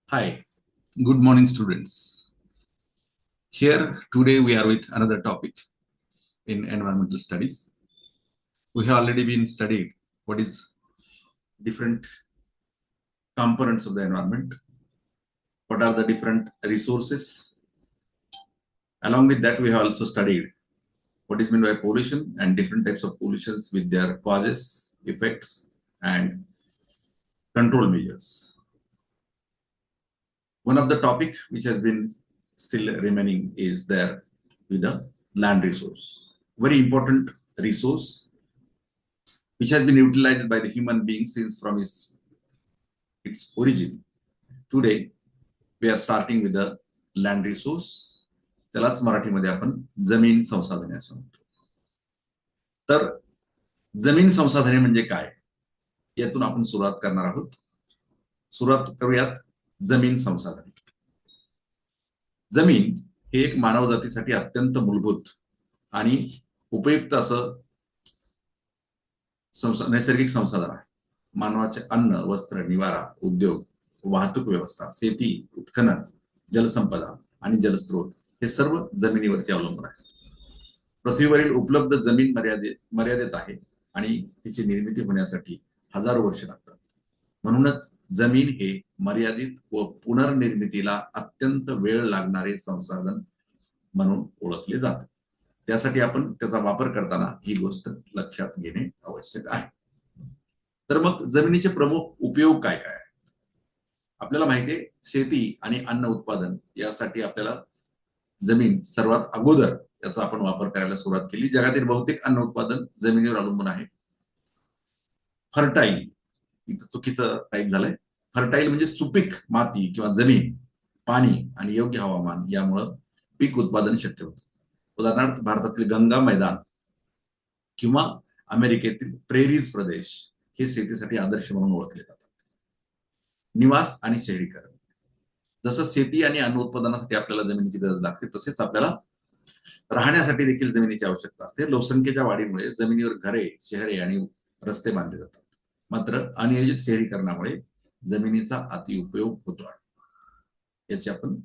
Hi, good morning, students. Here today we are with another topic in environmental studies. We have already been studied what is different components of the environment, what are the different resources. Along with that, we have also studied what is meant by pollution and different types of pollutions with their causes, effects, and control measures. One of the topic which has been still remaining is there with the land resource. Very important resource which has been utilized by the human being since from its origin. Today, we are starting with the land resource. त्यालाच मराठीमध्ये आपण जमीन संसाधने असं म्हणतो. तर जमीन संसाधने म्हणजे काय यातून आपण सुरुवात करणार आहोत. सुरुवात करूयात जमीन संसाधने. जमीन हे एक मानव जातीसाठी अत्यंत मूलभूत आणि उपयुक्त असं नैसर्गिक संसाधन आहे. मानवाचे अन्न, वस्त्र, निवारा, उद्योग, वाहतूक व्यवस्था, शेती, उत्खनन, जलसंपदा आणि जलस्रोत हे सर्व जमिनीवरती अवलंबून आहे. पृथ्वीवरील उपलब्ध जमीन मर्यादित आहे आणि तिची निर्मिती होण्यासाठी हजारो वर्ष लागतात. म्हणूनच जमीन हे मर्यादित व पुनर्निर्मितीला अत्यंत वेळ लागणारे संसाधन म्हणून ओळखले जाते. त्यासाठी आपण त्याचा वापर करताना ही गोष्ट लक्षात घेणे आवश्यक आहे. तर मग जमिनीचे प्रमुख उपयोग काय काय आहेत? आपल्याला माहिती आहे शेती आणि अन्न उत्पादन यासाठी आपल्याला जमीन सर्वात अगोदर याचा आपण वापर करायला सुरुवात केली. जगातील बहुतेक अन्न उत्पादन जमिनीवर अवलंबून आहे. फर्टाईल इथं चुकीचं टाईप झालंय. फर्टाईल म्हणजे सुपीक माती किंवा जमीन, पाणी आणि योग्य हवामान यामुळे पीक उत्पादन शक्य होतं. उदाहरणार्थ भारतातील गंगा मैदान किंवा अमेरिकेतील प्रेरीज प्रदेश हे शेतीसाठी आदर्श म्हणून ओळखले जातात. निवास आणि शहरीकरण. जसं शेती आणि अन्न उत्पादनासाठी आपल्याला जमिनीची गरज लागते तसेच आपल्याला राहण्यासाठी देखील जमिनीची आवश्यकता असते. लोकसंख्येच्या वाढीमुळे जमिनीवर घरे, शहरे आणि रस्ते बांधले जातात. मात्र अनियोजित शहरीकरणामुळे जमिनीचा अतिउपयोग होतो आहे. याची आपण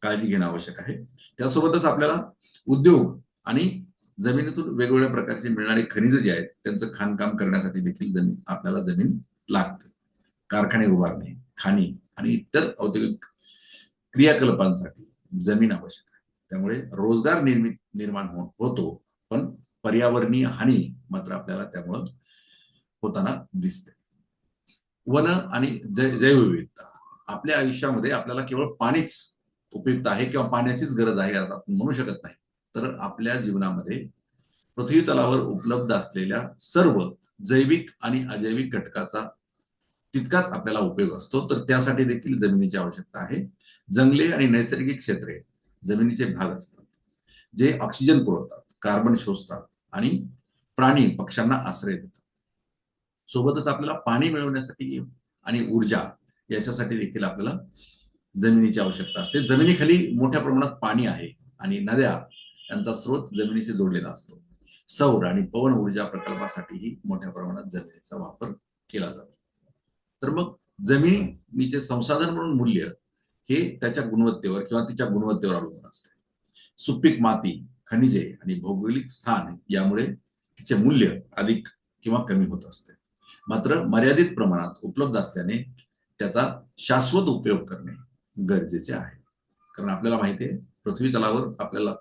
काळजी घेणं आवश्यक आहे. त्यासोबतच आपल्याला उद्योग आणि जमिनीतून वेगवेगळ्या प्रकारचे मिळणारे खनिज जे आहेत त्यांचं खाणकाम करण्यासाठी देखील आपल्याला जमीन लागते. कारखाने उभारणे, खाणी आणि इतर औद्योगिक क्रियाकलापांसाठी जमीन आवश्यक आहे. त्यामुळे रोजगार निर्माण होतो, पण पर्यावरणीय हानी मात्र आपल्याला त्यामुळे होताना दिसते. वन आणि जैवविविधता. आपल्या आयुष्यामध्ये आपल्याला केवळ पाणीच उपयुक्त आहे किंवा पाण्याचीच गरज आहे असं आपण म्हणू शकत नाही. तर आपल्या जीवनामध्ये पृथ्वी तलावर उपलब्ध असलेल्या सर्व जैविक आणि अजैविक घटकाचा तितकाच आपल्याला उपयोग असतो. तर त्यासाठी देखील जमिनीची आवश्यकता आहे. जंगले आणि नैसर्गिक क्षेत्रे जमिनीचे भाग असतात जे ऑक्सिजन पुरवतात, कार्बन शोषतात आणि प्राणी पक्ष्यांना आश्रय देतात. सोबतच आपल्याला पाणी मिळवण्यासाठी आणि ऊर्जा याच्यासाठी देखील आपल्याला जमिनीची आवश्यकता असते. जमिनीखाली मोठ्या प्रमाणात पाणी आहे आणि नद्या यांचा स्रोत जमिनीशी जोडलेला असतो. सौर आणि पवन ऊर्जा प्रकल्पासाठीही मोठ्या प्रमाणात जमिनीचा वापर केला जातो. तर मग जमिनीचे संसाधन म्हणून मूल्य हे त्याच्या गुणवत्तेवर किंवा तिच्या गुणवत्तेवर अवलंबून असते. सुपीक माती, खनिजे आणि भौगोलिक स्थान यामुळे तिचे मूल्य अधिक किंवा कमी होत असते. मात्र मर्यादित प्रमाणात उपलब्ध असल्याने त्याचा शाश्वत उपयोग करणे गरजेचे आहे. कारण आपल्याला माहिती आहे पृथ्वी तलावर आपल्याला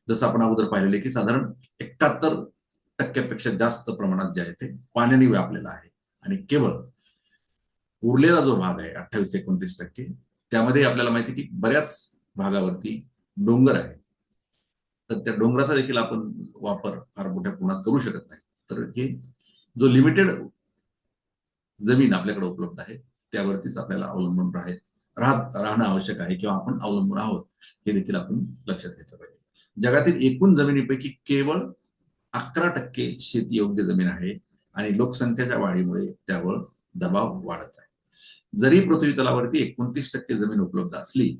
जसं आपण अगोदर पाहिलेले की साधारण 71% जास्त प्रमाणात जे आहे ते पाण्याने व्यापलेला आहे आणि केवळ उरलेला जो भाग आहे 28-29% त्यामध्ये आपल्याला माहिती की बऱ्याच भागावरती डोंगर आहे. तर त्या डोंगराचा देखील आपण वापर फार मोठ्या प्रमाणात करू शकत नाही. तर हे जो लिमिटेड जमीन आपल्याकडे उपलब्ध आहे त्यावरतीच आपल्याला अवलंबून राहणं आवश्यक आहे किंवा आपण अवलंबून आहोत हे देखील आपण लक्षात घेतलं पाहिजे. जगातील एकूण जमिनीपैकी केवळ 11% शेती योग्य जमीन आहे आणि लोकसंख्येच्या वाढीमुळे त्यावर दबाव वाढत आहे. जरी पृथ्वी तलावरती 29% जमीन उपलब्ध असली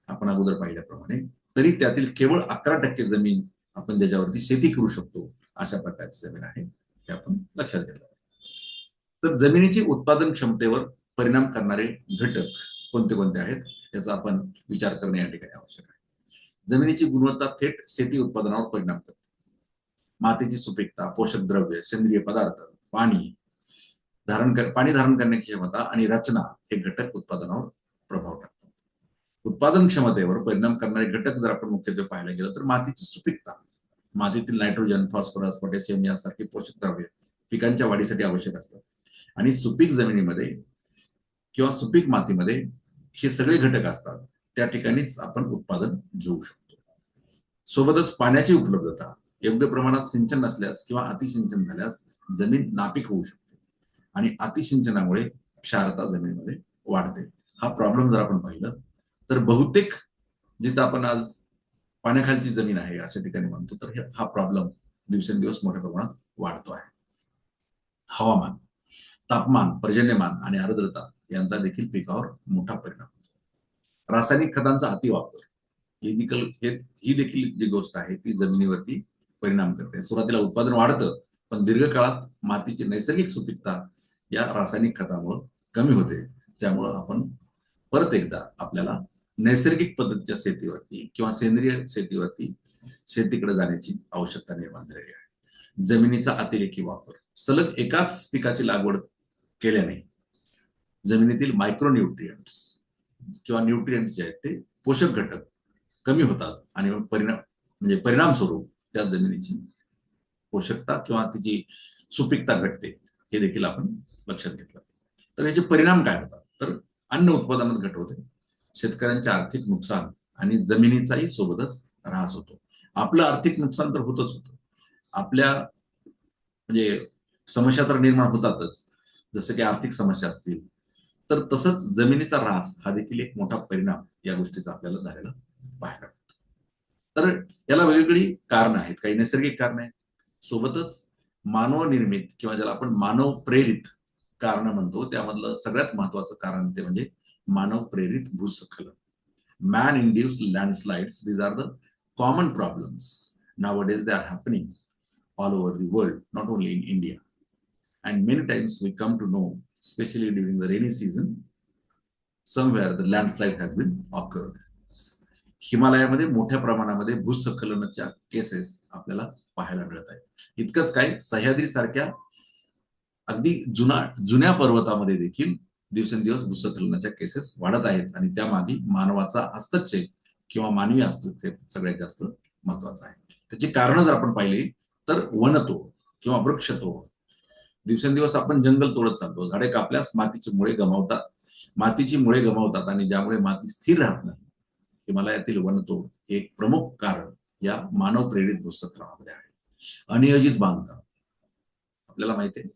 आपण अगोदर पाहिल्याप्रमाणे तरी त्यातील केवळ 11% जमीन आपण ज्याच्यावरती शेती करू शकतो अशा प्रकारची जमीन आहे हे आपण लक्षात घेतलं. तर जमिनीची उत्पादन क्षमतेवर परिणाम करणारे घटक कोणते कोणते आहेत याचा आपण विचार करणे या ठिकाणी आवश्यक आहे. जमिनीची गुणवत्ता थेट शेती उत्पादनावर परिणाम करते. मातीची सुपीकता, पोषक द्रव्य, सेंद्रिय पदार्थ, पाणी धारण करण्याची क्षमता आणि रचना हे घटक उत्पादनावर प्रभाव टाकतात. उत्पादन क्षमतेवर परिणाम करणारे घटक जर आपण मुख्यत्वे पाहायला गेलं तर मातीची सुपीकता, मातीतील नायट्रोजन, फॉस्फरस, पोटॅशियम यासारखे पोषक द्रव्य पिकांच्या वाढीसाठी आवश्यक असतात. आणि सुपीक जमिनीमध्ये किंवा सुपीक मातीमध्ये हे सगळे घटक असतात, त्या ठिकाणीच आपण उत्पादन घेऊ शकतो. सोबतच पाण्याची उपलब्धता, योग्य प्रमाणात सिंचन नसल्यास किंवा अतिसिंचन झाल्यास जमीन नापीक होऊ शकते आणि अतिसिंचनामुळे क्षारता जमिनीमध्ये वाढते. हा प्रॉब्लेम जर आपण पाहिलं तर बहुतेक जिथं आपण आज पाण्याखालची जमीन आहे अशा ठिकाणी म्हणतो तर हा प्रॉब्लेम दिवसेंदिवस मोठ्या प्रमाणात वाढतो आहे. हवामान, तापमान, पर्जन्यमान आणि आर्द्रता यांचा देखील पिकावर मोठा परिणाम होतो. रासायनिक खतांचा अतिवापर ही देखील जी गोष्ट आहे ती जमिनीवरती परिणाम करते. सुरुवातीला उत्पादन वाढतं, पण दीर्घकाळात मातीची नैसर्गिक सुपीकता या रासायनिक खतामुळे कमी होते. त्यामुळं आपण परत एकदा आपल्याला नैसर्गिक पद्धतीच्या शेतीवरती किंवा सेंद्रिय शेतीवरती शेतीकडे जाण्याची आवश्यकता निर्माण झालेली आहे. जमिनीचा अतिरेकी वापर, सलग एकाच पिकाची लागवड केल्याने जमिनीतील मायक्रोन्यूट्रियंट्स किंवा न्यूट्रियंट्स जे आहेत ते पोषक घटक कमी होतात आणि परिणाम स्वरूप त्या जमिनीची पोषकता किंवा तिची सुपीकता घटते. हे देखील आपण लक्षात घेतलं. तर याचे परिणाम काय होतात तर अन्न उत्पादनात घट होते, शेतकऱ्यांचे आर्थिक नुकसान आणि जमिनीचाही सोबतच ऱ्हास होतो. आपलं आर्थिक नुकसान तर होतच होतं, आपल्या म्हणजे समस्या तर निर्माण होतातच, जसं की आर्थिक समस्या असतील, तर तसंच जमिनीचा ऱ्हास हा देखील एक मोठा परिणाम या गोष्टीचा आपल्याला झालेला पाहायला मिळतो. तर याला वेगवेगळी कारण आहेत, काही नैसर्गिक कारण आहेत, सोबतच मानव निर्मित किंवा ज्याला आपण मानव प्रेरित कारण म्हणतो त्यामधलं सगळ्यात महत्वाचं कारण ते म्हणजे मानव प्रेरित भूस्खलन. Man induced landslides, these are the common problems nowadays they are happening all over the world, not only in India. And many times we come to know, especially during the rainy season, somewhere the landslide has been occurred. हिमालयामध्ये मोठ्या प्रमाणामध्ये भूस्खलनाच्या cases आपल्याला पाहायला मिळत आहेत. इतकंच काय, सह्याद्री सारख्या अगदी जुन्या पर्वतामध्ये देखील दिवसेंदिवस भूस्खलनाच्या केसेस वाढत आहेत आणि त्यामागे मानवाचा हस्तक्षेप किंवा मानवी हस्तक्षेप सगळ्यात जास्त महत्वाचा आहे. त्याची कारण जर आपण पाहिली तर वनतोड किंवा वृक्षतोड, दिवसेंदिवस आपण जंगल तोडत चालतो, झाडे कापल्यास मातीची मुळे गमावतात आणि ज्यामुळे माती स्थिर राहत नाही. हिमालयातील वनतोड हे एक प्रमुख कारण या मानव प्रेरित भूस्खलनामध्ये आहे. अनियोजित बांधकाम, आपल्याला माहिती आहे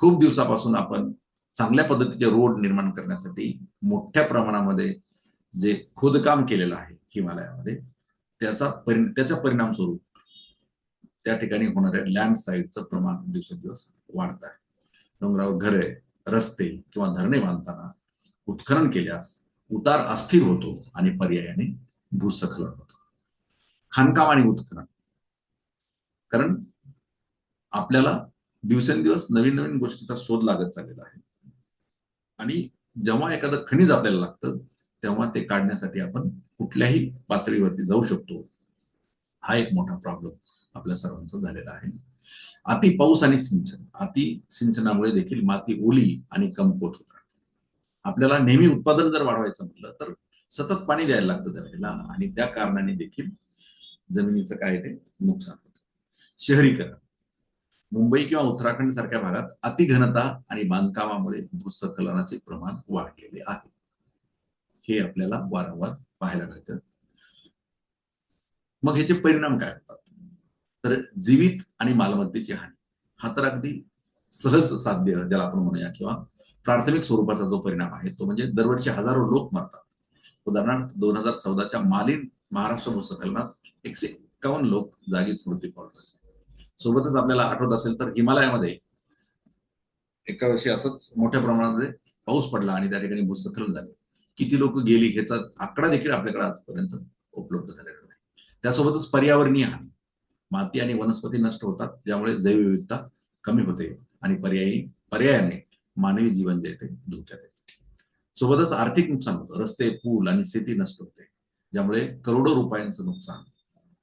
खूप दिवसापासून आपण चांगल्या पद्धतीचे रोड निर्माण करण्यासाठी मोठ्या प्रमाणामध्ये जे खोदकाम केलेलं आहे हिमालयामध्ये, त्याचा परिणाम स्वरूप त्या ठिकाणी होणाऱ्या लँडस्लाइडचं प्रमाण दिवसेंदिवस वाढत आहे. डोंगरावर घरे, रस्ते किंवा धरणे बांधताना उत्खनन केल्यास उतार अस्थिर होतो आणि पर्यायाने भूस्खलन होतं. खाणकाम आणि उत्खनन, कारण आपल्याला दिवसेंदिवस नवीन नवीन गोष्टीचा शोध लागत चाललेला आहे आणि जेव्हा एखादं खनिज आपल्याला लागतं तेव्हा ते काढण्यासाठी आपण कुठल्याही पातळीवरती जाऊ शकतो. हा एक मोठा प्रॉब्लेम आपल्या सर्वांचा झालेला आहे. अति पाऊस आणि सिंचन, अति सिंचनामुळे देखील माती ओली आणि कमकुवत होतात. आपल्याला नेहमी उत्पादन जर वाढवायचं म्हटलं तर सतत पाणी द्यायला लागतं जमिनीला आणि त्या कारणाने देखील जमिनीचं काय ते नुकसान होतं. शहरीकरण, मुंबई किंवा उत्तराखंड सारख्या भागात अतिघनता आणि बांधकामामुळे भूस्खलनाचे प्रमाण वाढलेले आहे. हे आपल्याला वारंवार पाहायला मिळतं. मग ह्याचे परिणाम काय होतात तर जीवित आणि मालमत्तेची हानी, हा तर अगदी सहज साध्य ज्याला आपण म्हणूया किंवा प्राथमिक स्वरूपाचा जो परिणाम आहे तो म्हणजे दरवर्षी हजारो लोक मरतात. उदाहरणार्थ 2014च्या महाराष्ट्र भूस्खलनात 151 लोक जागीच मृत्यू पावले. सोबतच आपल्याला आठवत असेल तर हिमालयामध्ये एका वर्षी असंच मोठ्या प्रमाणामध्ये पाऊस पडला आणि त्या ठिकाणी भूस्खलन झाले. किती लोक गेली ह्याचा आकडा देखील आपल्याकडे आजपर्यंत उपलब्ध झालेला नाही. त्यासोबतच पर्यावरणीय हानी, माती आणि वनस्पती नष्ट होतात ज्यामुळे जैवविविधता कमी होते आणि पर्यायाने मानवी जीवन जे ते धोक्यात येते. सोबतच आर्थिक नुकसान होतं, रस्ते, पूल आणि शेती नष्ट होते, ज्यामुळे करोडो रुपयांचं नुकसान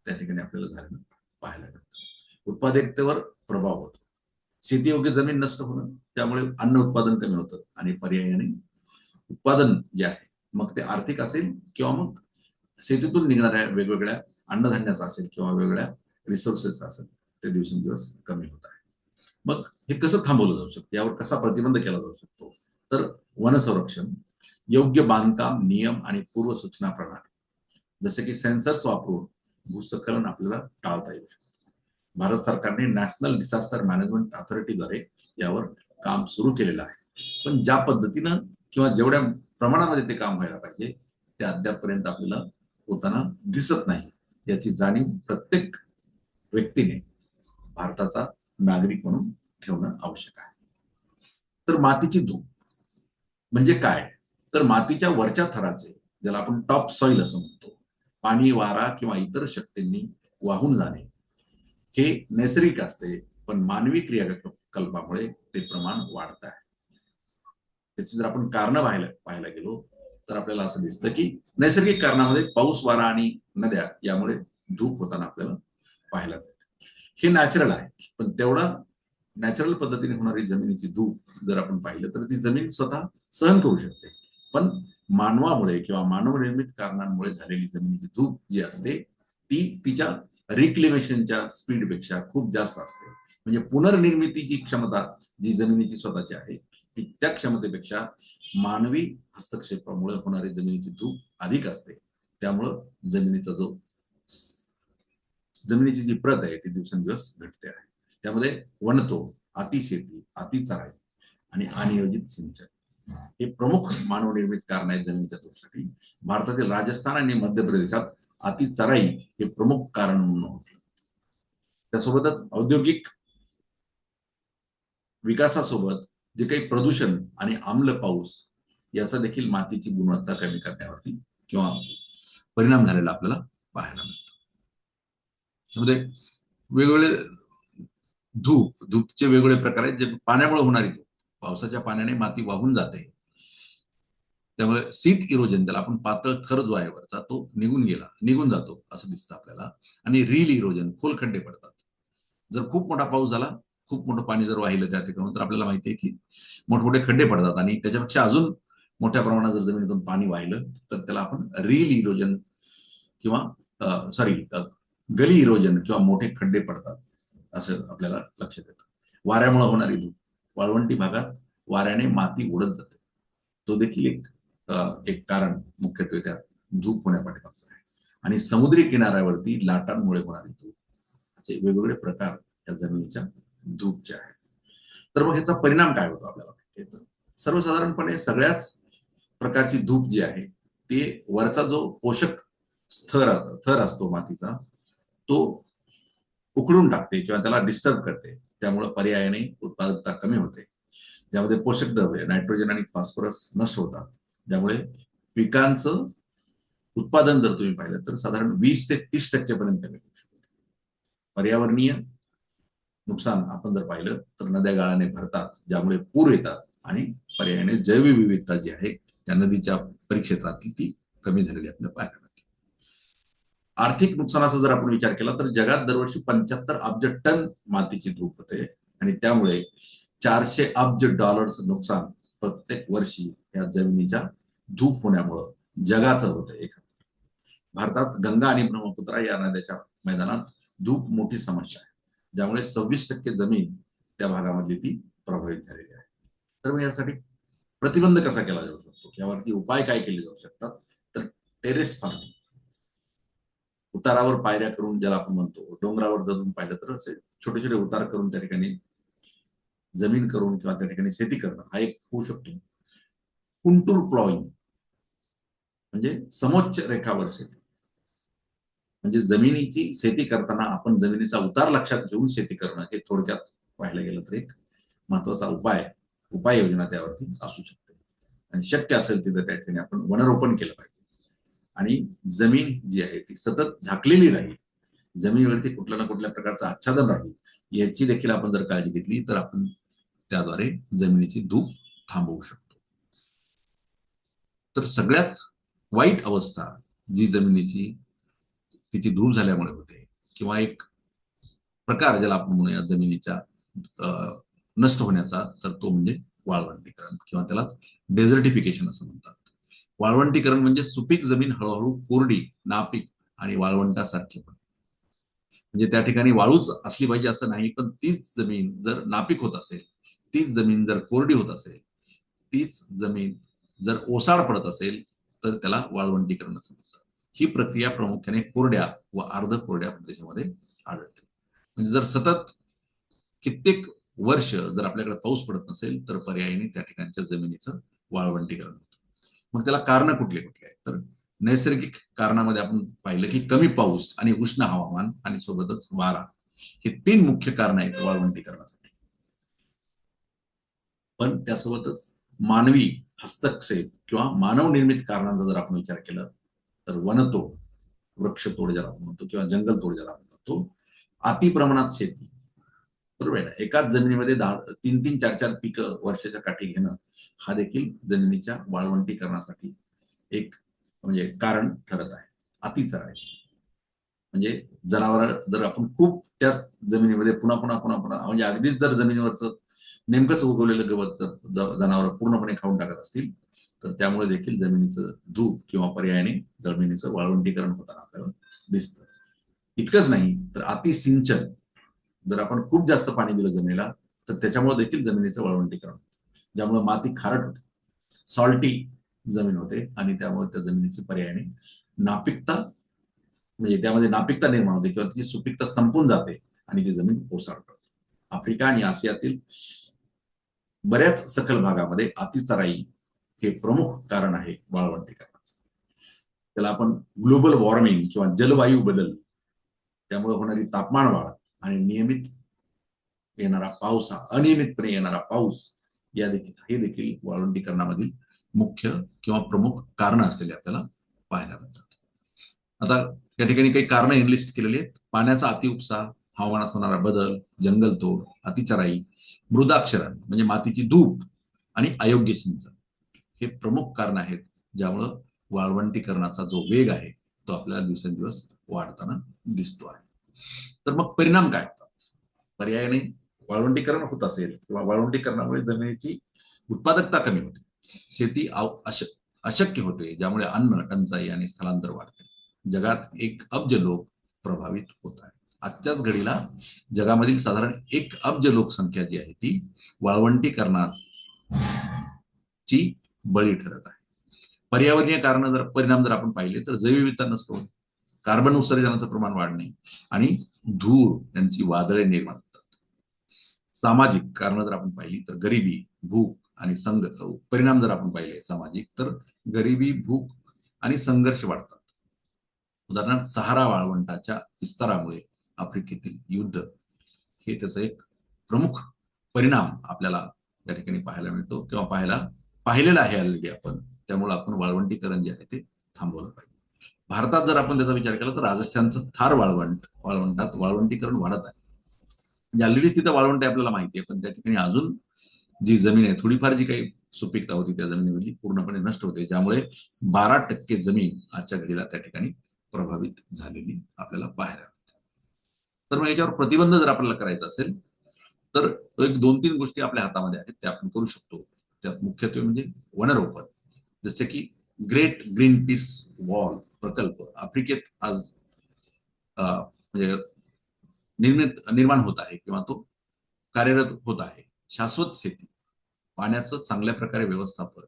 त्या ठिकाणी आपल्याला झालेलं पाहायला मिळतं. उत्पादकतेवर प्रभाव होतो, शेतीयोग्य जमीन नष्ट होणं, त्यामुळे अन्न उत्पादन कमी होतं आणि पर्यायाने उत्पादन जे आहे मग ते आर्थिक असेल किंवा मग शेतीतून निघणाऱ्या वेगवेगळ्या अन्नधान्याचा असेल किंवा वेगवेगळ्या रिसोर्सेसचा असेल, ते दिवसेंदिवस कमी होत आहे. मग हे कसं थांबवलं जाऊ शकतं, यावर कसा प्रतिबंध केला जाऊ शकतो, तर वन संरक्षण, योग्य बांधकाम नियम आणि पूर्व सूचना प्रणाली जसे की सेन्सर्स वापरून भूस्खलन आपल्याला टाळता येऊ शकतं. भारत सरकारने नॅशनल डिझास्टर मॅनेजमेंट अथॉरिटीद्वारे यावर काम सुरू केलेलं आहे, पण ज्या पद्धतीनं किंवा जेवढ्या प्रमाणामध्ये ते काम व्हायला पाहिजे ते अद्यापपर्यंत आपल्याला होताना दिसत नाही. याची जाणीव प्रत्येक व्यक्तीने भारताचा नागरिक म्हणून ठेवणं आवश्यक आहे. तर मातीची धूप म्हणजे काय, तर मातीच्या वरच्या थराचे, ज्याला आपण टॉप सॉइल असं म्हणतो, पाणी, वारा किंवा इतर शक्तींनी वाहून जाणे हे नैसर्गिक असते, पण मानवी क्रियाकल्पामुळे ते प्रमाण वाढत आहे. त्याची जर आपण कारण पाहायला गेलो तर आपल्याला असं दिसतं की नैसर्गिक कारणामध्ये पाऊस, वारा आणि नद्या यामुळे धूप होताना आपल्याला पाहायला मिळते. हे नॅचरल आहे, पण तेवढा नॅचरल पद्धतीने होणारी जमिनीची धूप जर आपण पाहिलं तर ती जमीन स्वतः सहन करू शकते, पण मानवामुळे किंवा मानवनिर्मित कारणांमुळे झालेली जमिनीची धूप जी असते ती तिच्या रिक्लेमेशनच्या स्पीडपेक्षा खूप जास्त असते. म्हणजे पुनर्निर्मितीची क्षमता जी जमिनीची स्वतःची आहे ती त्या क्षमतेपेक्षा मानवी हस्तक्षेपामुळे होणारी जमिनीची धूप अधिक असते. त्यामुळं जमिनीचा जो जमिनीची जी प्रत आहे ती दिवसेंदिवस घटते आहे. त्यामध्ये वणतो, अतिशेती, अतिचाळी आणि अनियोजित सिंचन हे प्रमुख मानवनिर्मित कारण आहेत जमिनीच्या धूपसाठी. भारतातील राजस्थान आणि मध्य प्रदेशात अतिचराई हे प्रमुख कारण म्हणून ओळखलं. त्यासोबतच औद्योगिक विकासासोबत जे काही प्रदूषण आणि आम्ल पाऊस याचा देखील मातीची गुणवत्ता कमी करण्यावरती किंवा परिणाम झालेला आपल्याला पाहायला मिळतो. त्यामध्ये वेगवेगळे धूपचे वेगवेगळे प्रकार आहेत, जे पाण्यामुळे होणारी धूप. पावसाच्या पाण्याने माती वाहून जाते, त्यामुळे सीट इरोजन, त्याला आपण पातळ थर जो आहे वरचा तो निघून जातो असं दिसतं आपल्याला. आणि रील इरोजन, खोल खड्डे पडतात. जर खूप मोठा पाऊस झाला, खूप मोठं पाणी जर वाहिलं त्या ठिकाणी तर आपल्याला माहिती आहे की मोठमोठे खड्डे पडतात, आणि त्याच्यापेक्षा अजून मोठ्या प्रमाणात जर जमिनीतून पाणी वाहिलं तर त्याला आपण रील इरोजन किंवा गली इरोजन किंवा मोठे खड्डे पडतात असं आपल्याला लक्षात येतं. वाऱ्यामुळे होणारी धूप, वाळवंटी भागात वाऱ्याने माती उडत जाते, तो देखील एक कारण मुख्यत्वे त्या धूप होण्यापाठीमागचं आहे. आणि समुद्री किनाऱ्यावरती लाटांमुळे होणारी धूप, असे वेगवेगळे प्रकार या जमिनीच्या धूपचे आहेत. तर मग ह्याचा परिणाम काय होतो आपल्याला माहिती आहे. सर्वसाधारणपणे सगळ्याच प्रकारची धूप जी आहे ते वरचा जो पोषक थर असतो मातीचा तो उकडून टाकते किंवा त्याला डिस्टर्ब करते. त्यामुळे पर्यायाने उत्पादकता कमी होते, ज्यामध्ये पोषक द्रव्ये नायट्रोजन आणि फॉस्फरस नष्ट होतात, ज्यामुळे पिकांचं उत्पादन जर तुम्ही पाहिलं तर साधारण 20 ते 30% पर्यंत कमी होऊ शकते. पर्यावरणीय नुकसान आपण जर पाहिलं तर नद्या गाळाने भरतात, ज्यामुळे पूर येतात आणि पर्यायाने जैवविविधता जी आहे त्या नदीच्या परिक्षेत्रातली ती कमी झालेली आपल्याला पाहायला मिळते. आर्थिक नुकसानाचा जर आपण विचार केला तर जगात दरवर्षी 75 अब्ज टन मातीची धूप होते, आणि त्यामुळे 400 अब्ज डॉलर्स नुकसान प्रत्येक वर्षी या जमिनीच्या धूप होण्यामुळं जगाचं होतं. भारतात गंगा आणि ब्रह्मपुत्रा या नद्याच्या मैदानात धूप मोठी समस्या आहे, ज्यामुळे 26% जमीन त्या भागामधली ती प्रभावित झालेली आहे. तर मग यासाठी प्रतिबंध कसा केला जाऊ शकतो, यावरती उपाय काय केले जाऊ शकतात, तर टेरेस फार्मिंग, उतारावर पायऱ्या करून, ज्याला आपण म्हणतो डोंगरावर जाऊन पाहिलं तर असे छोटे छोटे उतार करून त्या ठिकाणी जमीन करून किंवा त्या ठिकाणी शेती करणं हा एक होऊ शकतो. कुंटूर प्लॉईंग म्हणजे समोच्च रेखावर शेती, म्हणजे जमिनीची शेती करताना आपण जमिनीचा उतार लक्षात घेऊन शेती करणं हे थोडक्यात पाहायला गेलं तर एक महत्वाचा उपाययोजना त्यावरती असू शकते. आणि शक्य असेल तिथे त्या ठिकाणी आपण वनरोपण केलं पाहिजे, आणि जमीन जी आहे ती सतत झाकलेली राहील, जमिनीवरती कुठल्या ना कुठल्या प्रकारचं आच्छादन राहील, याची देखील आपण जर काळजी घेतली तर आपण त्याद्वारे जमिनीची धूप थांबवू शकतो. तर सगळ्यात वाईट अवस्था जी जमिनीची तिची धूप झाल्यामुळे होते, किंवा एक प्रकार ज्याला आपण म्हणूया जमिनीच्या नष्ट होण्याचा, तर तो म्हणजे वाळवंटीकरण, किंवा त्यालाच डेझर्टिफिकेशन असं म्हणतात. वाळवंटीकरण म्हणजे सुपीक जमीन हळूहळू कोरडी, नापीक आणि वाळवंटासारखी पण, म्हणजे त्या ठिकाणी वाळूच असली पाहिजे असं नाही, पण तीच जमीन जर नापीक होत असेल, तीच जमीन जर कोरडी होत असेल, तीच जमीन जर ओसाड पडत असेल, तर त्याला वाळवंटीकरण असं म्हणतात. ही प्रक्रिया प्रामुख्याने कोरड्या व अर्ध कोरड्या प्रदेशामध्ये आढळते. म्हणजे जर सतत कित्येक वर्ष जर आपल्याकडे पाऊस पडत नसेल, तर पर्यायी त्या ठिकाणच्या जमिनीचं वाळवंटीकरण होतं. मग त्याला कारण कुठले कुठले आहेत, तर नैसर्गिक कारणामध्ये आपण पाहिलं की कमी पाऊस आणि उष्ण हवामान आणि सोबतच वारा, हे 3 मुख्य कारण आहेत वाळवंटीकरणासाठी. पण त्यासोबतच मानवी हस्तक्षेप किंवा मानव निर्मित कारणांचा जर आपण विचार केला, तर वनतोड, वृक्षतोड ज्याला आपण म्हणतो, किंवा जंगलतोड ज्याला आपण म्हणतो, अति प्रमाणात शेती, बरोबर आहे ना, एकाच जमिनीमध्ये 3-3, 4-4 पिकं वर्षाच्या काठी घेणं, हा देखील जमिनीच्या वाळवंटीकरणासाठी एक म्हणजे कारण ठरत आहे. अतिचार आहे, म्हणजे जनावर जर आपण खूप त्याच जमिनीमध्ये पुन्हा पुन्हा पुन्हा पुन्हा, म्हणजे अगदीच जर जमिनीवरचं नेमकंच उगवलेलं गवत जर जनावर पूर्णपणे खाऊन टाकत असतील, तर त्यामुळे देखील जमिनीचं धूप किंवा पर्यायाने जमिनीचं वाळवंटीकरण होताना आपल्याला दिसतं. इतकंच नाही तर अतिसिंचन, जर आपण खूप जास्त पाणी दिलं जमिनीला, तर त्याच्यामुळे देखील जमिनीचं वाळवंटीकरण होतं, ज्यामुळे माती खारट होते, सॉल्टी जमीन होते, आणि त्यामुळे त्या जमिनीची पर्यायाने नापीकता, म्हणजे त्यामध्ये नापीकता निर्माण होते, किंवा तिची सुपीकता संपून जाते आणि ती जमीन ओसाड पडते. आफ्रिका आणि आशियातील बऱ्याच सखल भागामध्ये अतिचराई हे प्रमुख कारण आहे वाळवंटीकरणाचं. त्याला आपण ग्लोबल वॉर्मिंग किंवा जलवायू बदल, त्यामुळे होणारी तापमान वाढ आणि नियमित येणारा पाऊस, अनियमितपणे येणारा पाऊस, या देखील हे देखील वाळवंटीकरणामधील मुख्य किंवा प्रमुख कारण असलेले आपल्याला पाहायला मिळतात. आता या ठिकाणी काही कारण एनलिस्ट केलेली आहेत. पाण्याचा अतिउपसा, हवामानात होणारा बदल, जंगलतोड, अतिचराई, मृदाक्षरण म्हणजे मातीची धूप, आणि अयोग्य सिंचन, हे प्रमुख कारण आहेत ज्यामुळं वाळवंटीकरणाचा जो वेग आहे तो आपल्याला दिवसेंदिवस वाढताना दिसतो आहे. तर मग परिणाम काय होतात? पर्यायाने वाळवंटीकरण होत असेल, किंवा वाळवंटीकरणामुळे जमिनीची उत्पादकता कमी होते, शेती अशक्य होते, ज्यामुळे अन्न टंचाई आणि स्थलांतर वाढते. जगात 1 अब्ज लोक प्रभावित होत आहेत. आजच्याच घडीला जगामधील साधारण 1 अब्ज लोकसंख्या जी आहे ती वाळवंटीकरणाची बळी ठरत आहे. पर्यावरणीय कारण जर परिणाम जर आपण पाहिले, तर जैवविविधता नष्ट होणे, कार्बन उत्सर्जनाचं प्रमाण वाढणे, आणि धूळ यांची वादळे निर्माण होतात. सामाजिक कारण जर आपण पाहिली, तर गरिबी, भूक आणि परिणाम जर आपण पाहिले सामाजिक, तर गरिबी, भूक आणि संघर्ष वाढतात. उदाहरणार्थ सहारा वाळवंटाच्या विस्तारामुळे आफ्रिकेतील युद्ध हे त्याचा एक प्रमुख परिणाम आपल्याला या ठिकाणी पाहायला मिळतो, किंवा पाहिलेला आहे ऑलरेडी आपण. त्यामुळे आपण वाळवंटीकरण जे आहे ते थांबवलं पाहिजे. भारतात जर आपण त्याचा विचार केला, तर राजस्थानचं थार वाळवंटात वाळवंटीकरण वाढत आहे. म्हणजे ऑलरेडीच तिथं वाळवंट आहे आपल्याला माहिती आहे, पण त्या ठिकाणी अजून जी जमीन आहे, थोडीफार जी काही सुपीकता होती त्या जमिनीमधली पूर्णपणे नष्ट होते, ज्यामुळे 12% जमीन आजच्या घडीला त्या ठिकाणी प्रभावित झालेली आपल्याला पाहायला मिळते. तर मग याच्यावर प्रतिबंध जर आपल्याला करायचा असेल, तर एक 2-3 गोष्टी आपल्या हातामध्ये आहेत, त्या आपण करू शकतो. त्यात मुख्यत्वे म्हणजे वनरोपण, जसे की ग्रेट ग्रीन पीस वॉल प्रकल्प आफ्रिकेत आज म्हणजे निर्माण होत आहे, किंवा तो कार्यरत होत आहे. शाश्वत शेती, पाण्याचं चांगल्या प्रकारे व्यवस्थापन,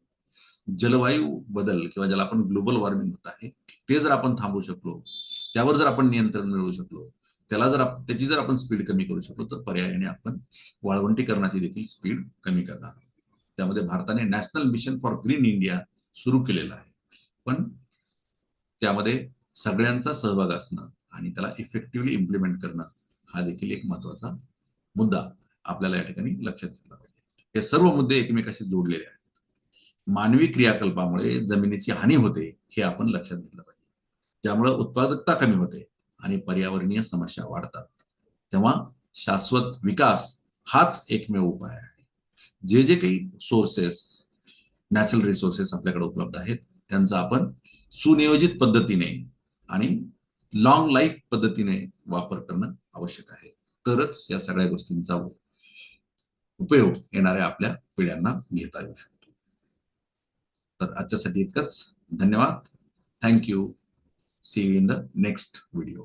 जलवायू बदल किंवा ज्याला आपण ग्लोबल वॉर्मिंग होत आहे, ते जर आपण थांबवू शकलो, त्यावर जर आपण नियंत्रण मिळवू शकलो, त्याची जर आपण स्पीड कमी करू शकलो, तर पर्यायाने आपण वाळवंटीकरणाची देखील स्पीड कमी करणार. त्यामध्ये भारताने national mission for green India सुरू केलेलं आहे, पण त्यामध्ये सगळ्यांचा सहभाग असणं आणि त्याला इफेक्टिव्हली इम्प्लिमेंट करणं, हा देखील एक महत्वाचा मुद्दा आपल्याला या ठिकाणी लक्षात घेतला पाहिजे. हे सर्व मुद्दे एकमेकाशी जोडलेले आहेत. मानवी क्रियाकल्पामुळे जमिनीची हानी होते, हे आपण लक्षात घेतलं पाहिजे, ज्यामुळे उत्पादकता कमी होते आणि पर्यावरणीय समस्या वाढतात. तेव्हा शाश्वत विकास हाच एकमेव उपाय आहे. जे जे काही सोर्सेस, नॅचरल रिसोर्सेस आपल्याकडे उपलब्ध आहेत, त्यांचा आपण सुनियोजित पद्धतीने आणि लॉंग लाईफ पद्धतीने वापर करणं आवश्यक आहे. तरच या सगळ्या गोष्टींचा उपयोग येणाऱ्या आपल्या पिढ्यांना घेता येऊ शकतो. तर आजच्यासाठी इतकंच. धन्यवाद. Thank you. See you in the next video.